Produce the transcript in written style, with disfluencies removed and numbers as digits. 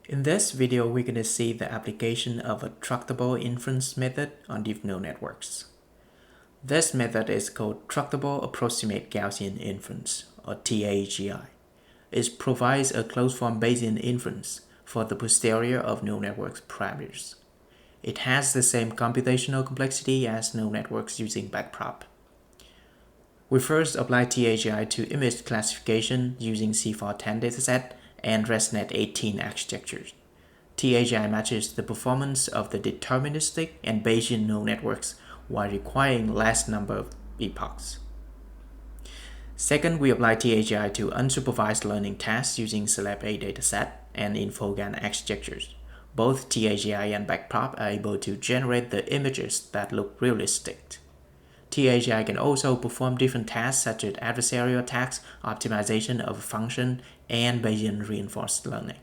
In this video, we're going to see the application of a tractable inference method on deep neural networks. This method is called Tractable Approximate Gaussian Inference, or TAGI. It provides a closed-form Bayesian inference for the posterior of neural networks parameters. It has the same computational complexity as neural networks using backprop. We first apply TAGI to image classification using C410 dataset and ResNet 18 architectures. TAGI matches the performance of the deterministic and Bayesian neural networks while requiring less number of epochs. Second, we apply TAGI to unsupervised learning tasks using CelebA dataset and InfoGAN architectures. Both TAGI and backprop are able to generate the images that look realistic. TAGI can also perform different tasks such as adversarial tasks, optimization of a function, and Bayesian reinforced learning.